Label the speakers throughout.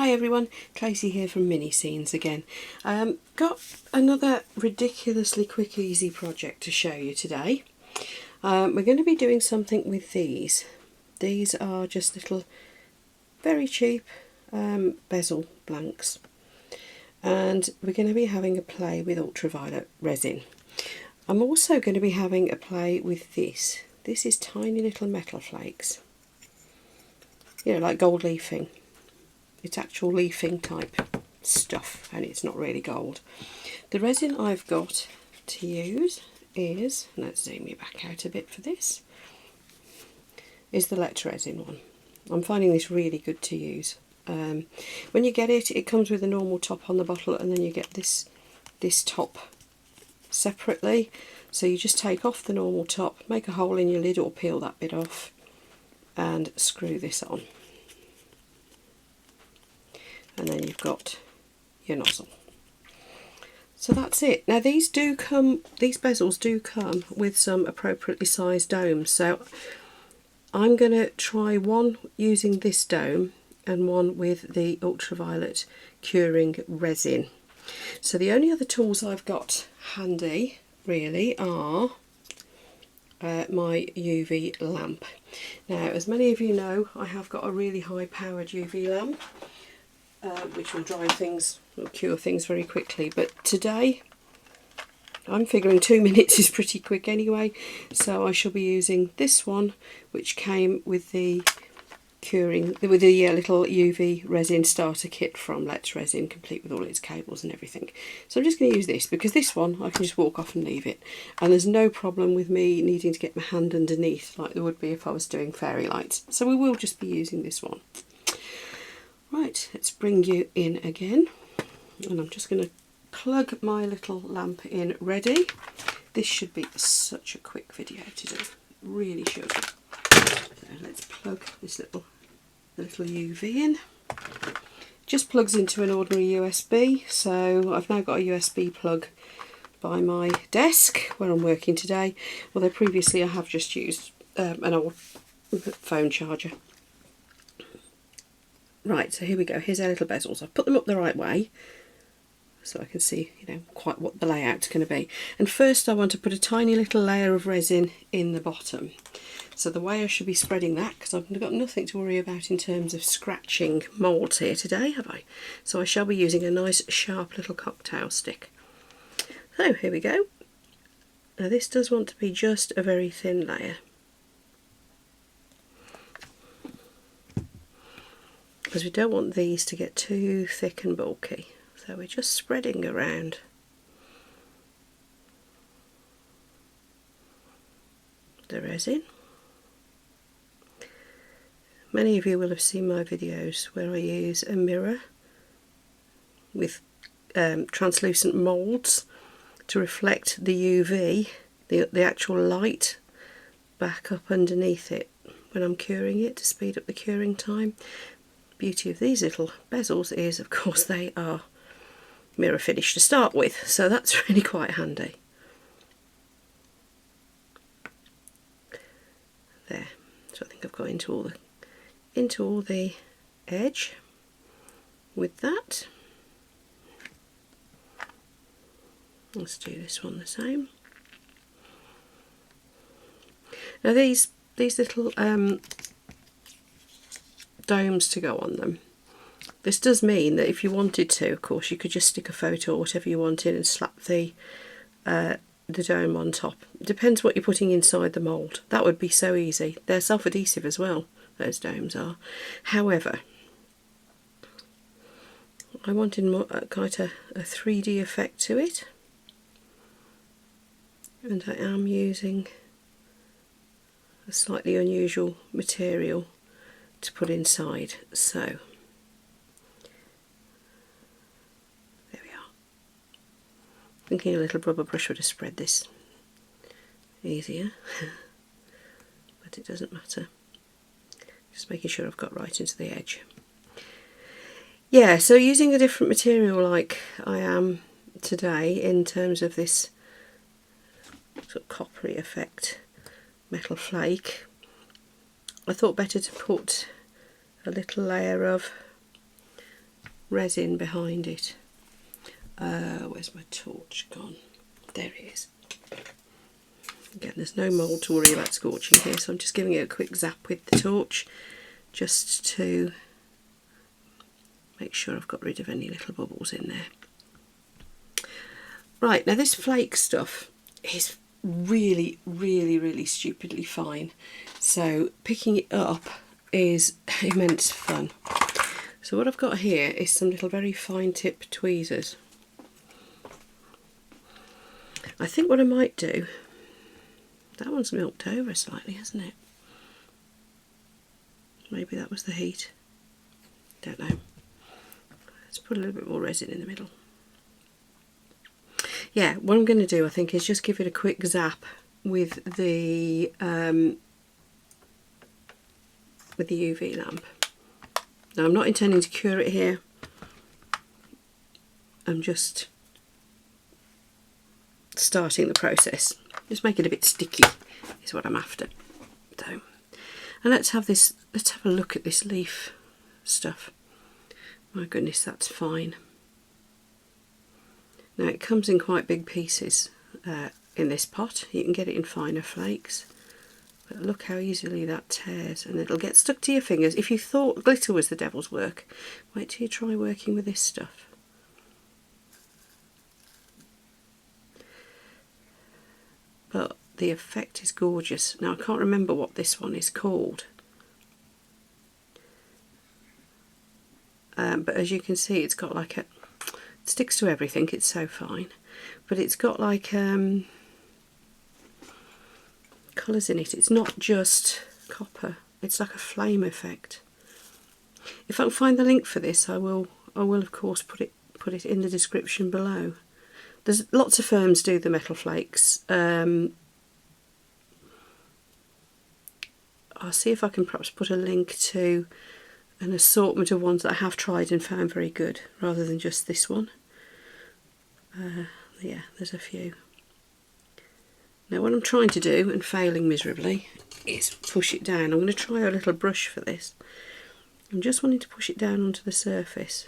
Speaker 1: Hi everyone, Tracy here from Mini Scenes again. Got another ridiculously quick easy project to show you today. We're going to be doing something with these. These are just little very cheap bezel blanks, and we're going to be having a play with ultraviolet resin. I'm also going to be having a play with this. This is tiny little metal flakes, you know, like gold leafing. It's actual leafing type stuff, and it's not really gold. The resin I've got to use is, let's zoom you back out a bit for this, is the Let resin one. I'm finding this really good to use. When you get it, it comes with a normal top on the bottle, and then you get this top separately. So you just take off the normal top, make a hole in your lid or peel that bit off, and screw this on. And then you've got your nozzle. So that's it. Now these bezels do come with some appropriately sized domes. So I'm going to try one using this dome and one with the ultraviolet curing resin. So the only other tools I've got handy really are my UV lamp. Now, as many of you know, I have got a really high powered UV lamp, which will dry things, will cure things very quickly, but today I'm figuring 2 minutes is pretty quick anyway, so I shall be using this one, which came with the little UV resin starter kit from Let's Resin, complete with all its cables and everything. So I'm just going to use this because this one I can just walk off and leave it, and there's no problem with me needing to get my hand underneath like there would be if I was doing fairy lights. So we will just be using this one. Right, let's bring you in again, and I'm just going to plug my little lamp in ready. This should be such a quick video to do, it really should. So let's plug this little UV in. Just plugs into an ordinary USB, so I've now got a USB plug by my desk where I'm working today, although previously I have just used an old phone charger. Right, so here we go. Here's our little bezels. I've put them up the right way so I can see, you know, quite what the layout's going to be. And first I want to put a tiny little layer of resin in the bottom. So the way I should be spreading that, because I've got nothing to worry about in terms of scratching moulds here today, have I? So I shall be using a nice sharp little cocktail stick. So here we go. Now this does want to be just a very thin layer, because we don't want these to get too thick and bulky. So we're just spreading around the resin. Many of you will have seen my videos where I use a mirror with translucent moulds to reflect the UV, the actual light, back up underneath it when I'm curing it to speed up the curing time. Beauty of these little bezels is, of course, they are mirror finish to start with, so that's really quite handy. There, so I think I've got into all the edge with that. Let's do this one the same. Now these little domes to go on them. This does mean that if you wanted to, of course, you could just stick a photo or whatever you wanted and slap the dome on top. It depends what you're putting inside the mould. That would be so easy. They're self-adhesive as well, those domes are. However, I wanted more, quite a 3D effect to it, and I am using a slightly unusual material to put inside. So there we are. Thinking a little rubber brush would have spread this easier, but it doesn't matter. Just making sure I've got right into the edge. Yeah, so using a different material like I am today in terms of this sort of coppery effect metal flake, I thought better to put a little layer of resin behind it. Where's my torch gone? There it is. Again, there's no mould to worry about scorching here, so I'm just giving it a quick zap with the torch just to make sure I've got rid of any little bubbles in there. Right, now this flake stuff is really, really, really stupidly fine, so picking it up is immense fun. So what I've got here is some little very fine tip tweezers. I think what I might do, that one's milked over slightly, hasn't it? Maybe that was the heat. Don't know. Let's put a little bit more resin in the middle. Yeah, what I'm going to do, I think, is just give it a quick zap with the UV lamp. Now, I'm not intending to cure it here. I'm just starting the process. Just make it a bit sticky is what I'm after. So, and let's have a look at this leaf stuff. My goodness, that's fine. Now it comes in quite big pieces in this pot. You can get it in finer flakes, but look how easily that tears, and it'll get stuck to your fingers. If you thought glitter was the devil's work, wait till you try working with this stuff. But the effect is gorgeous. Now I can't remember what this one is called, but as you can see, it's got like it sticks to everything, it's so fine, but it's got like colours in it. It's not just copper, it's like a flame effect. If I can find the link for this, I will of course put it in the description below. There's lots of firms do the metal flakes. I'll see if I can perhaps put a link to an assortment of ones that I have tried and found very good, rather than just this one. Yeah, there's a few. Now what I'm trying to do, and failing miserably, is push it down. I'm going to try a little brush for this. I'm just wanting to push it down onto the surface.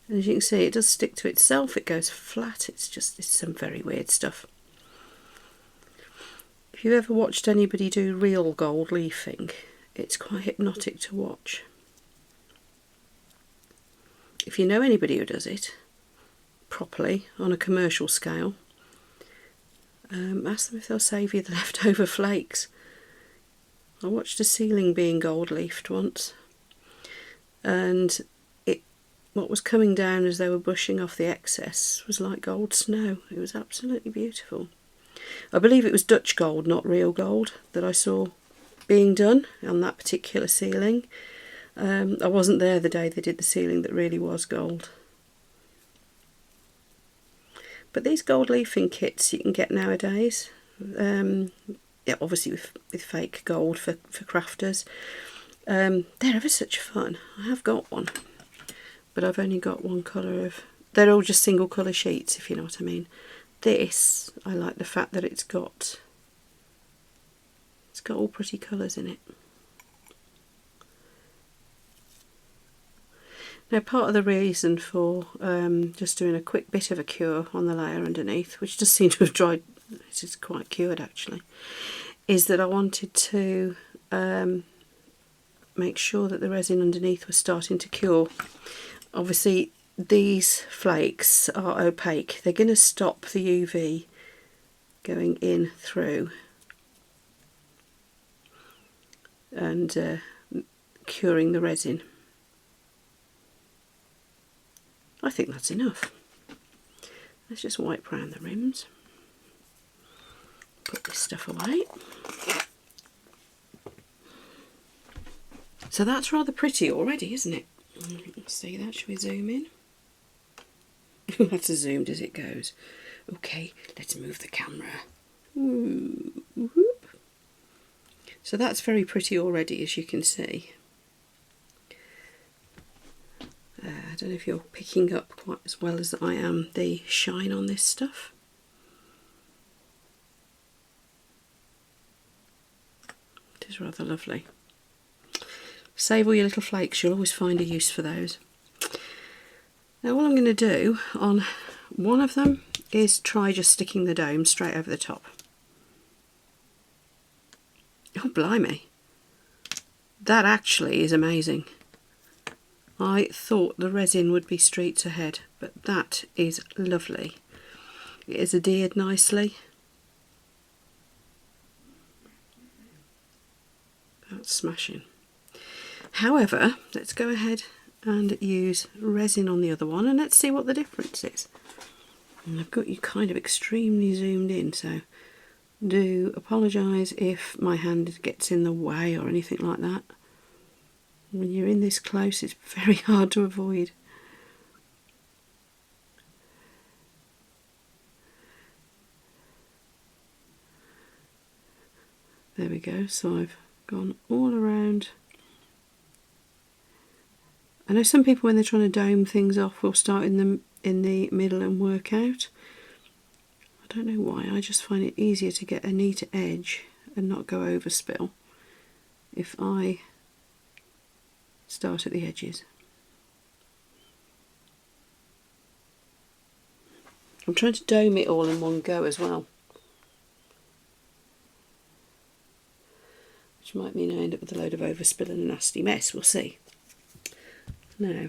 Speaker 1: And as you can see, it does stick to itself, it goes flat, it's some very weird stuff. If you've ever watched anybody do real gold leafing, it's quite hypnotic to watch. If you know anybody who does it properly on a commercial scale, ask them if they'll save you the leftover flakes. I watched a ceiling being gold leafed once, and what was coming down as they were brushing off the excess was like gold snow. It was absolutely beautiful. I believe it was Dutch gold, not real gold, that I saw being done on that particular ceiling. I wasn't there the day they did the ceiling that really was gold. But these gold leafing kits you can get nowadays, yeah, obviously with fake gold for crafters, they're ever such fun. I have got one, but I've only got one colour of... They're all just single colour sheets, if you know what I mean. This, I like the fact that it's got all pretty colours in it. Now part of the reason for just doing a quick bit of a cure on the layer underneath, which does seem to have dried, it's just quite cured actually, is that I wanted to make sure that the resin underneath was starting to cure. Obviously these flakes are opaque, they're going to stop the UV going in through and curing the resin. I think that's enough. Let's just wipe around the rims. Put this stuff away. So that's rather pretty already, isn't it? Let's see that. Shall we zoom in? That's as zoomed as it goes. Okay, let's move the camera. Whoop. So that's very pretty already, as you can see. I don't know if you're picking up quite as well as I am the shine on this stuff. It is rather lovely. Save all your little flakes, you'll always find a use for those. Now all I'm going to do on one of them is try just sticking the dome straight over the top. Oh blimey, that actually is amazing. I thought the resin would be streets ahead, but that is lovely. It is adhered nicely. That's smashing. However, let's go ahead and use resin on the other one and let's see what the difference is. And I've got you kind of extremely zoomed in, so do apologise if my hand gets in the way or anything like that. When you're in this close, it's very hard to avoid. There we go, so I've gone all around. I know some people when they're trying to dome things off will start in the middle and work out. I don't know why, I just find it easier to get a neat edge and not go over spill if I start at the edges. I'm trying to dome it all in one go as well, which might mean I end up with a load of overspill and a nasty mess, we'll see. Now,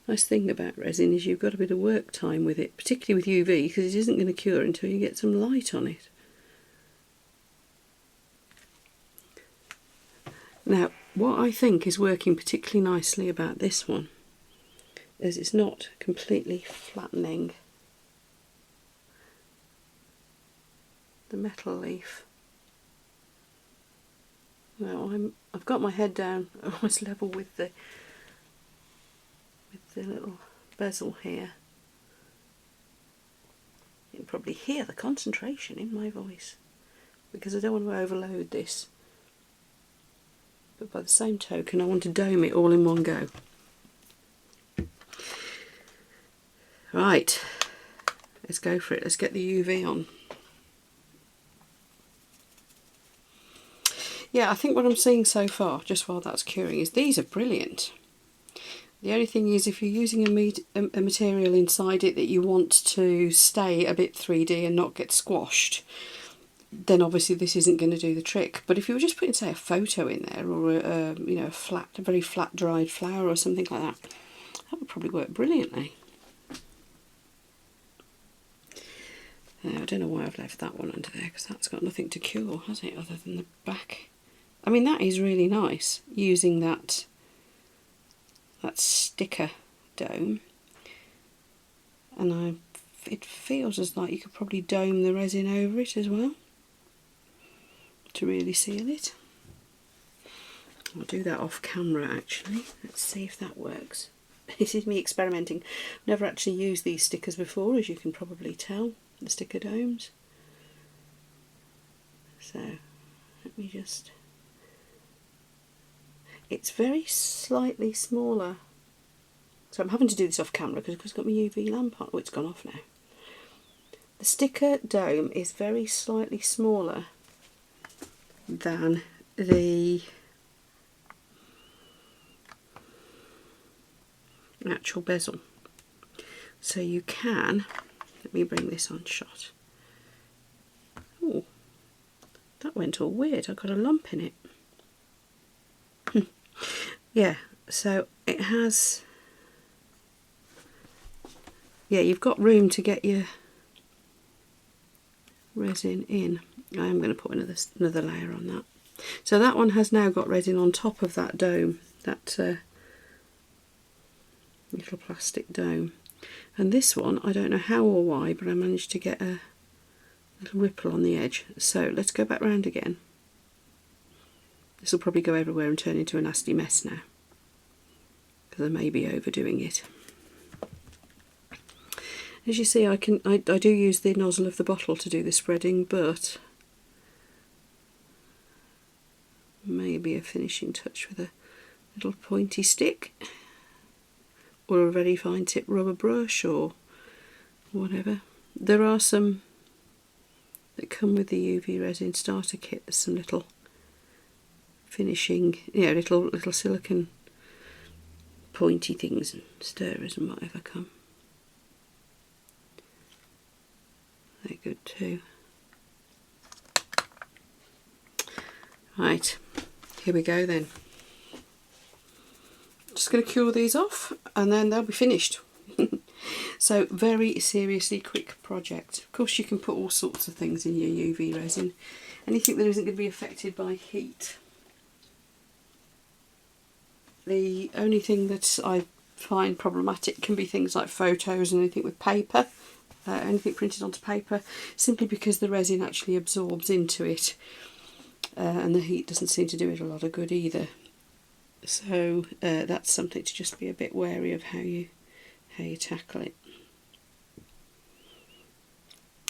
Speaker 1: nice thing about resin is you've got a bit of work time with it, particularly with UV, because it isn't going to cure until you get some light on it. Now, what I think is working particularly nicely about this one is it's not completely flattening the metal leaf. Now I've got my head down almost level with the little bezel here. You can probably hear the concentration in my voice because I don't want to overload this. But by the same token, I want to dome it all in one go. Right, let's go for it. Let's get the UV on. Yeah, I think what I'm seeing so far, just while that's curing, is these are brilliant. The only thing is if you're using a material inside it that you want to stay a bit 3D and not get squashed, then obviously this isn't going to do the trick. But if you were just putting, say, a photo in there, or a very flat dried flower or something like that, that would probably work brilliantly. Now, I don't know why I've left that one under there, because that's got nothing to cure, has it, other than the back. I mean, that is really nice, using that sticker dome, and it feels as like you could probably dome the resin over it as well to really seal it. I'll do that off camera actually. Let's see if that works. This is me experimenting. I've never actually used these stickers before, as you can probably tell, the sticker domes. So let me just... It's very slightly smaller. So I'm having to do this off camera because I've got my UV lamp on. Oh, it's gone off now. The sticker dome is very slightly smaller than the actual bezel. So you can, let me bring this on shot. Oh, that went all weird. I got a lump in it. Yeah, so it has, yeah, you've got room to get your resin in. I am going to put another layer on that. So that one has now got resin on top of that dome, that little plastic dome. And this one, I don't know how or why, but I managed to get a little ripple on the edge. So let's go back round again. This will probably go everywhere and turn into a nasty mess now, because I may be overdoing it. As you see, I do use the nozzle of the bottle to do the spreading, but maybe a finishing touch with a little pointy stick or a very fine tip rubber brush or whatever. There are some that come with the UV resin starter kit. There's some little finishing, you know, little silicone pointy things and stirrers and whatever come. They're good too. Right, here we go then. Just going to cure these off and then they'll be finished. So very seriously quick project. Of course you can put all sorts of things in your UV resin. Anything that isn't going to be affected by heat. The only thing that I find problematic can be things like photos and anything with paper. Anything printed onto paper, simply because the resin actually absorbs into it and the heat doesn't seem to do it a lot of good either. So that's something to just be a bit wary of how you tackle it.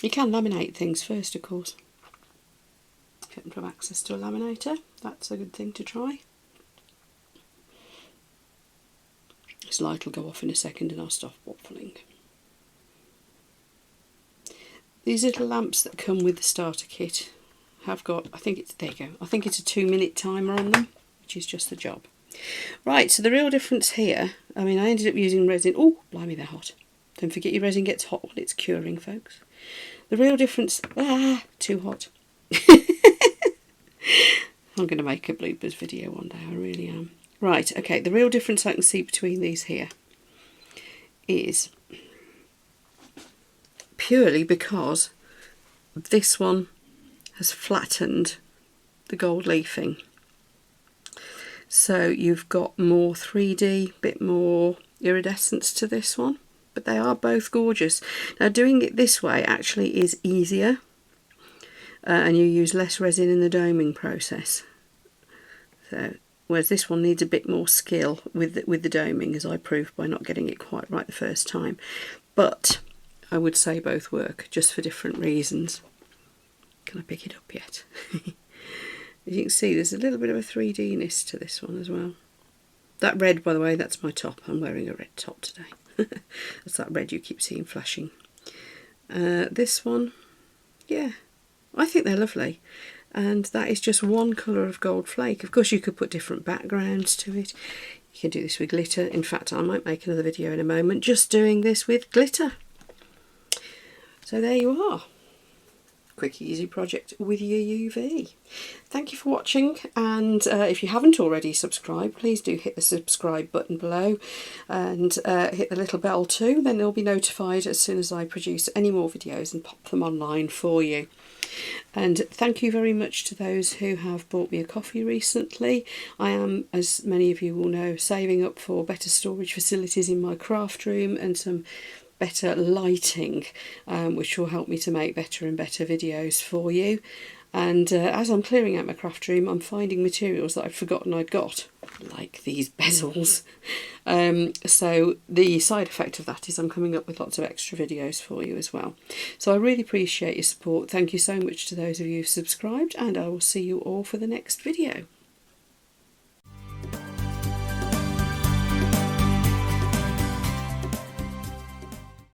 Speaker 1: You can laminate things first, of course. If you happen to have access to a laminator, that's a good thing to try. This light will go off in a second and I'll stop waffling. These little lamps that come with the starter kit have got, I think it's, there you go, I think it's a 2-minute timer on them, which is just the job. Right, so the real difference here, I mean, I ended up using resin. Oh, blimey, they're hot. Don't forget your resin gets hot while it's curing, folks. The real difference, too hot. I'm going to make a bloopers video one day, I really am. Right, okay, the real difference I can see between these here is purely because this one has flattened the gold leafing. So you've got more 3D, bit more iridescence to this one, but they are both gorgeous. Now doing it this way actually is easier and you use less resin in the doming process. So, whereas this one needs a bit more skill with the doming, as I proved by not getting it quite right the first time. But I would say both work, just for different reasons. Can I pick it up yet? As you can see, there's a little bit of a 3D-ness to this one as well. That red, by the way, that's my top. I'm wearing a red top today. That's that red you keep seeing flashing. This one, yeah, I think they're lovely. And that is just one colour of gold flake. Of course, you could put different backgrounds to it. You can do this with glitter. In fact, I might make another video in a moment just doing this with glitter. So there you are. Quick easy project with your UV. Thank you for watching, and if you haven't already subscribed, please do hit the subscribe button below and hit the little bell too, then you'll be notified as soon as I produce any more videos and pop them online for you. And thank you very much to those who have bought me a coffee recently. I am, as many of you will know, saving up for better storage facilities in my craft room and some better lighting, which will help me to make better and better videos for you. And as I'm clearing out my craft room, I'm finding materials that I'd forgotten I'd got, like these bezels. So the side effect of that is I'm coming up with lots of extra videos for you as well. So I really appreciate your support. Thank you so much to those of you who subscribed, and I will see you all for the next video.